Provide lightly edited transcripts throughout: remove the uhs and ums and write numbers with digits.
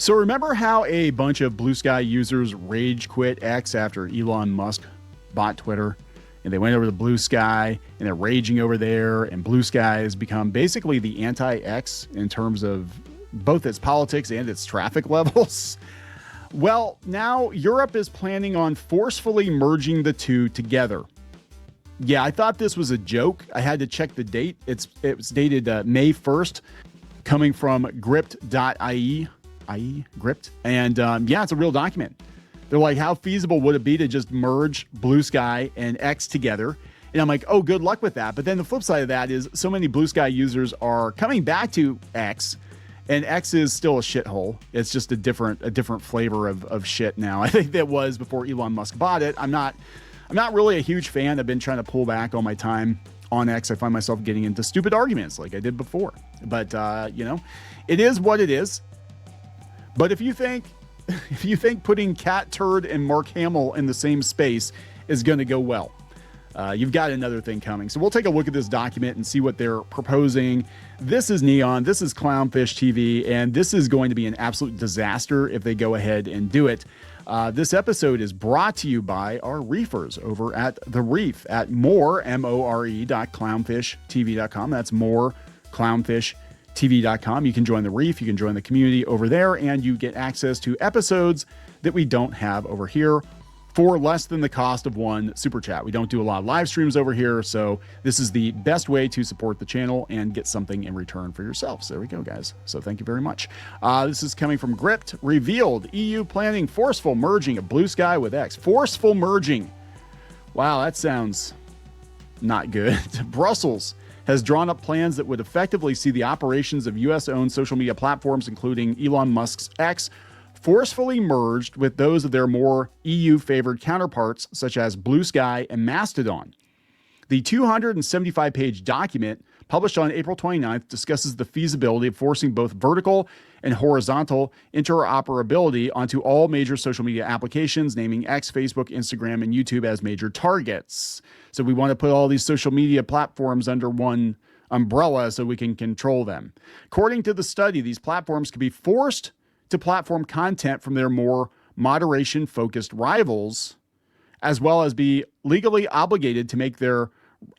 So remember how a bunch of BlueSky users rage quit X after Elon Musk bought Twitter? And they went over to BlueSky and they're raging over there. And BlueSky has become basically the anti-X in terms of both its politics and its traffic levels. Well, now Europe is planning on forcefully merging the two together. Yeah, I thought this was a joke. I had to check the date. It was dated May 1st, coming from gript.ie. Gript. And yeah, it's a real document. They're like, how feasible would it be to just merge BlueSky and X together? And I'm like, oh, good luck with that. But then the flip side of that is so many BlueSky users are coming back to X, and X is still a shithole. It's just a different flavor of shit now. I think that was before Elon Musk bought it. I'm not really a huge fan. I've been trying to pull back all my time on X. I find myself getting into stupid arguments like I did before. But you know, it is what it is. But if you think putting Cat Turd and Mark Hamill in the same space is going to go well, you've got another thing coming. So we'll take a look at this document and see what they're proposing. This is Kneon, this is CLOWNFISH TV, and this is going to be an absolute disaster if they go ahead and do it. This episode is brought to you by our reefers over at The Reef at more.clownfishtv.com. That's more clownfishtv.com. You can join the Reef, you can join the community over there, and you get access to episodes that we don't have over here for less than the cost of one super chat. We don't do a lot of live streams over here, so this is the best way to support the channel and get something in return for yourselves. There we go, guys. So thank you very much. This is coming from Gript. Revealed EU planning forceful merging of BlueSky with X. Forceful merging. Wow, that sounds not good. Brussels has drawn up plans that would effectively see the operations of US-owned social media platforms, including Elon Musk's X, forcefully merged with those of their more EU-favored counterparts, such as BlueSky and Mastodon. The 275-page document, published on April 29th, discusses the feasibility of forcing both vertical and horizontal interoperability onto all major social media applications, naming X, Facebook, Instagram, and YouTube as major targets. So we want to put all these social media platforms under one umbrella so we can control them. According to the study, these platforms can be forced to platform content from their more moderation-focused rivals, as well as be legally obligated to make their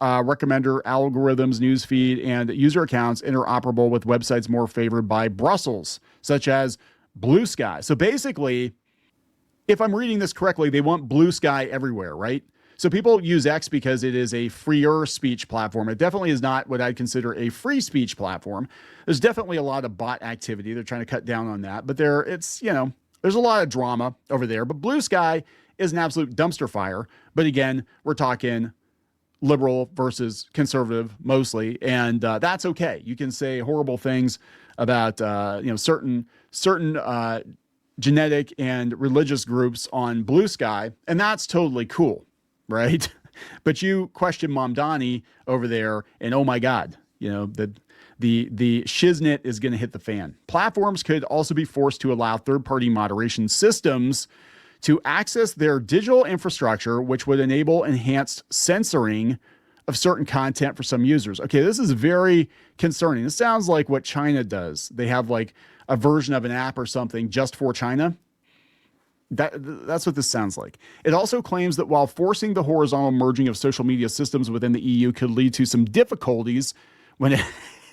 recommender algorithms, newsfeed, and user accounts interoperable with websites more favored by Brussels, such as BlueSky. So basically, if I'm reading this correctly, they want BlueSky everywhere, right? So people use X because it is a freer speech platform. It definitely is not what I'd consider a free speech platform. There's definitely a lot of bot activity. They're trying to cut down on that, but there's a lot of drama over there. But BlueSky is an absolute dumpster fire. But again, we're talking liberal versus conservative mostly, and that's okay. You can say horrible things about certain genetic and religious groups on BlueSky, and that's totally cool, right? But you question Mamdani over there, and oh my God, the shiznit is going to hit the fan. Platforms could also be forced to allow third-party moderation systems to access their digital infrastructure, which would enable enhanced censoring of certain content for some users. Okay, this is very concerning. This sounds like what China does. They have like a version of an app or something just for China. That's what this sounds like. It also claims that while forcing the horizontal merging of social media systems within the EU could lead to some difficulties when it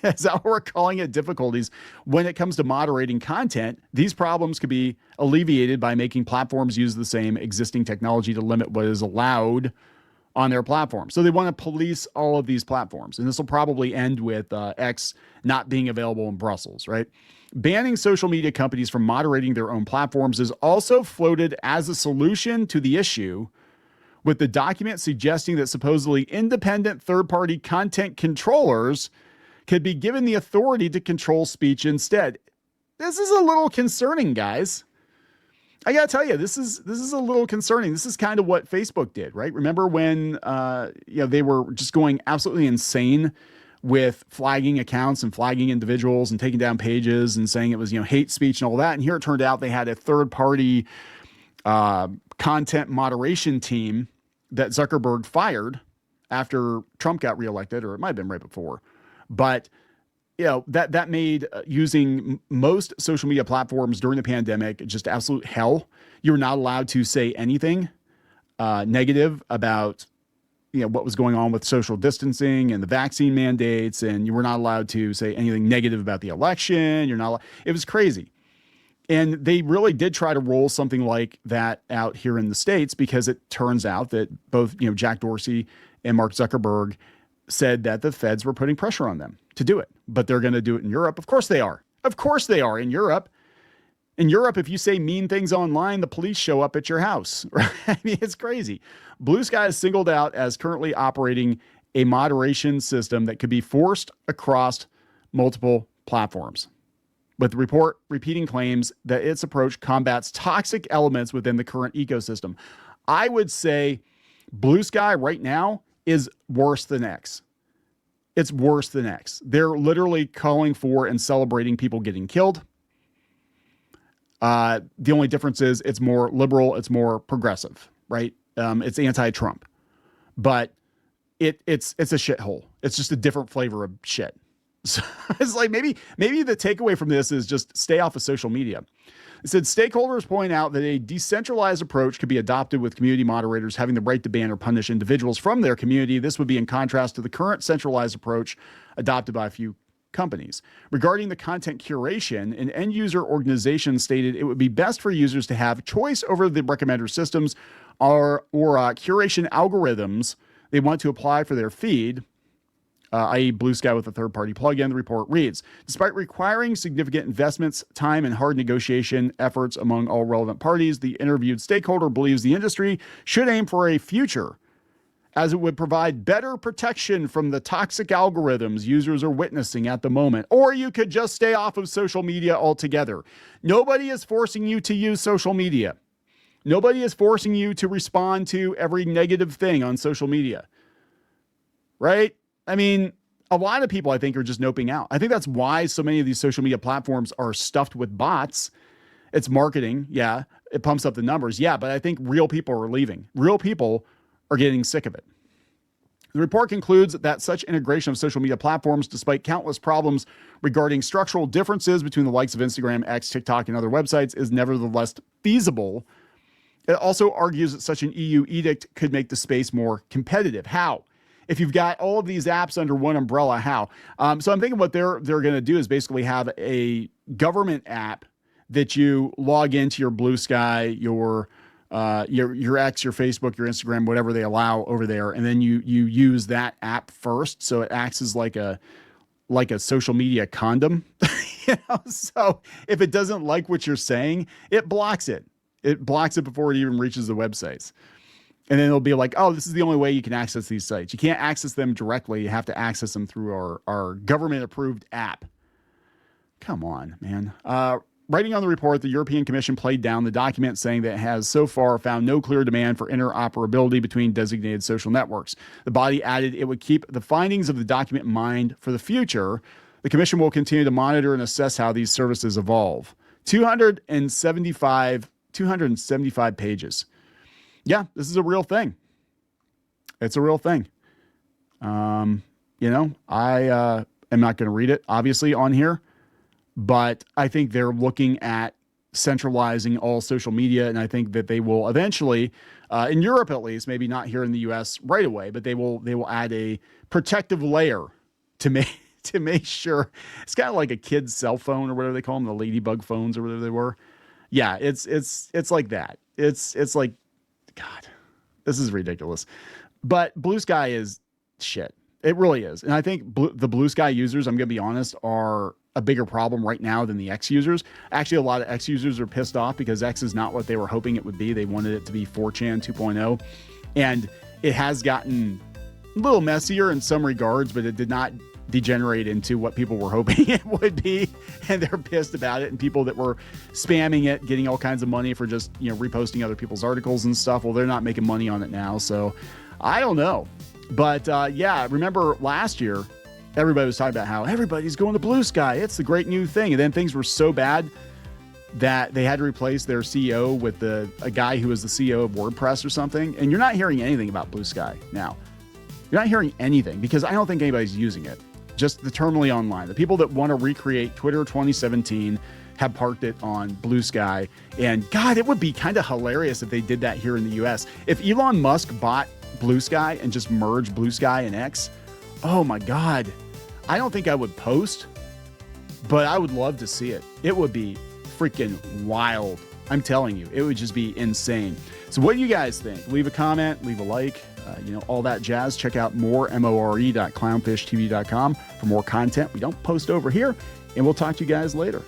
is that what we're calling it, difficulties when it comes to moderating content, these problems could be alleviated by making platforms use the same existing technology to limit what is allowed on their platform. So they want to police all of these platforms. And this will probably end with X not being available in Brussels, right? Banning social media companies from moderating their own platforms is also floated as a solution to the issue, with the document suggesting that supposedly independent third-party content controllers could be given the authority to control speech instead. This is a little concerning, guys. I gotta tell you, this is a little concerning. This is kind of what Facebook did, right? Remember when they were just going absolutely insane with flagging accounts and flagging individuals and taking down pages and saying it was hate speech and all that. And here it turned out they had a third-party content moderation team that Zuckerberg fired after Trump got reelected, or it might have been right before. But that made using most social media platforms during the pandemic just absolute hell. You were not allowed to say anything negative about what was going on with social distancing and the vaccine mandates, and you were not allowed to say anything negative about the election. It was crazy. And they really did try to roll something like that out here in the States, because it turns out that both, Jack Dorsey and Mark Zuckerberg said that the feds were putting pressure on them to do it, but they're going to do it in Europe. Of course they are. Of course they are in Europe. In Europe, if you say mean things online, the police show up at your house. Right? I mean, it's crazy. BlueSky is singled out as currently operating a moderation system that could be forced across multiple platforms, with the report repeating claims that its approach combats toxic elements within the current ecosystem. I would say BlueSky right now is worse than X. It's worse than X. They're literally calling for and celebrating people getting killed. The only difference is it's more liberal, it's more progressive, right? It's anti-Trump, but it's a shithole. It's just a different flavor of shit. So it's like maybe the takeaway from this is just stay off of social media. It said stakeholders point out that a decentralized approach could be adopted, with community moderators having the right to ban or punish individuals from their community. This would be in contrast to the current centralized approach adopted by a few companies. Regarding the content curation, an end user organization stated it would be best for users to have choice over the recommender systems or curation algorithms they want to apply for their feed, i.e. BlueSky with a third-party plugin. The report reads, despite requiring significant investments, time, and hard negotiation efforts among all relevant parties, the interviewed stakeholder believes the industry should aim for a future, as it would provide better protection from the toxic algorithms users are witnessing at the moment. Or you could just stay off of social media altogether. Nobody is forcing you to use social media. Nobody is forcing you to respond to every negative thing on social media, right? I mean, a lot of people, I think, are just noping out. I think that's why so many of these social media platforms are stuffed with bots. It's marketing. Yeah. It pumps up the numbers. Yeah. But I think real people are leaving. Real people are getting sick of it. The report concludes that such integration of social media platforms, despite countless problems regarding structural differences between the likes of Instagram, X, TikTok, and other websites, is nevertheless feasible. It also argues that such an EU edict could make the space more competitive. How? If you've got all of these apps under one umbrella, how? So I'm thinking what they're going to do is basically have a government app that you log into your BlueSky, your X, your Facebook, your Instagram, whatever they allow over there, and then you use that app first, so it acts as like a social media condom. So if it doesn't like what you're saying, it blocks it. It blocks it before it even reaches the websites. And then it'll be like, oh, this is the only way you can access these sites. You can't access them directly. You have to access them through our government-approved app. Come on, man. Writing on the report, the European Commission played down the document, saying that it has so far found no clear demand for interoperability between designated social networks. The body added it would keep the findings of the document in mind for the future. The Commission will continue to monitor and assess how these services evolve. 275 pages. Yeah, this is a real thing. It's a real thing. I am not going to read it, obviously, on here, but I think they're looking at centralizing all social media, and I think that they will eventually, in Europe at least, maybe not here in the US right away, but they will add a protective layer to make sure. It's kind of like a kid's cell phone or whatever they call them, the ladybug phones or whatever they were. Yeah, it's like that. It's like, God, this is ridiculous. But BlueSky is shit. It really is. And I think the BlueSky users, I'm going to be honest, are a bigger problem right now than the X users. Actually, a lot of X users are pissed off because X is not what they were hoping it would be. They wanted it to be 4chan 2.0. And it has gotten a little messier in some regards, but it did not degenerate into what people were hoping it would be, and they're pissed about it. And people that were spamming it, getting all kinds of money for just reposting other people's articles and stuff, well, they're not making money on it now. So I don't know, but yeah, remember last year everybody was talking about how everybody's going to BlueSky, it's the great new thing, and then things were so bad that they had to replace their CEO with a guy who was the CEO of WordPress or something. And you're not hearing anything about BlueSky now. You're not hearing anything because I don't think anybody's using it. just the terminally online. The people that want to recreate Twitter 2017 have parked it on BlueSky. And God, it would be kind of hilarious if they did that here in the US. If Elon Musk bought BlueSky and just merged BlueSky and X, oh my God. I don't think I would post, but I would love to see it. It would be freaking wild. I'm telling you, it would just be insane. So what do you guys think? Leave a comment, leave a like, all that jazz. Check out more.clownfishtv.com for more content we don't post over here. And we'll talk to you guys later.